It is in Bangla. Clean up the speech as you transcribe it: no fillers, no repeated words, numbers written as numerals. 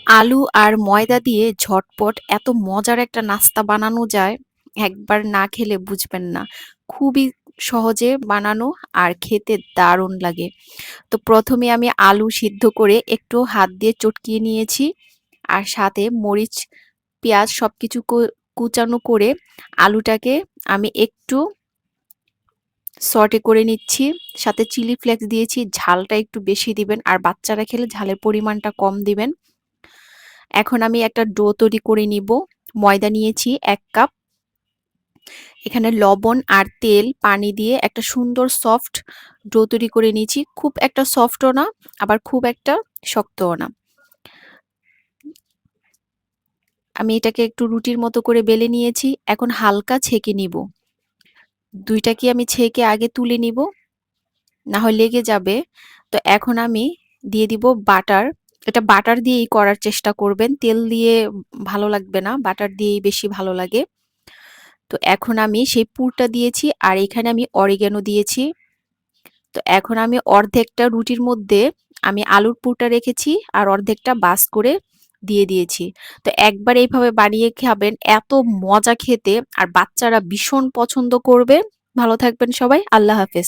আলু আর ময়দা দিয়ে ঝটপট এত মজার একটা নাস্তা বানানো যায়, একবার না খেলে বুঝবেন না। খুবই সহজে বানানো আর খেতে দারুণ লাগে। তো প্রথমে আমি আলু সিদ্ধ করে একটু হাত দিয়ে চটকিয়ে নিয়েছি, আর সাথে মরিচ, পেঁয়াজ সবকিছু কুচানো করে আলুটাকে আমি একটু সটে করে নিচ্ছি। সাথে চিলি ফ্লেক্স দিয়েছি, ঝালটা একটু বেশি দিবেন, আর বাচ্চারা খেলে ঝালের পরিমাণটা কম দিবেন। এখন আমি একটা ডো তৈরি করে নিব। ময়দা নিয়েছি ১ কাপ। এখানে লবণ আর তেল, পানি দিয়ে একটা সুন্দর সফট ডো তৈরি করে নিয়েছি। খুব একটা সফটও না, আবার খুব একটা শক্তও না। আমি এটাকে একটু রুটির মতো করে বেলে নিয়েছি। এখন হালকা ছেঁকে নিব। ২ টাকে আমি ছেঁকে আগে তুলে নিব, না হয় লেগে যাবে। তো এখন আমি দিয়ে দিব বাটার। এটা বাটার দিয়েই করার চেষ্টা করবেন। তেল দিয়ে ভালো লাগবে না, বাটার দিয়েই বেশি ভালো লাগে। তো এখন আমি সেই পুরটা দিয়েছি, আর এখানে আমি অরিগ্যানো দিয়েছি। তো এখন আমি অর্ধেকটা রুটির মধ্যে আমি আলুর পুরটা রেখেছি, আর অর্ধেকটা বাস করে দিয়ে দিয়েছি। তো একবার এইভাবে বানিয়ে খাবেন, এত মজা খেতে, আর বাচ্চারা ভীষণ পছন্দ করবে। ভালো থাকবেন সবাই। আল্লাহ হাফেজ।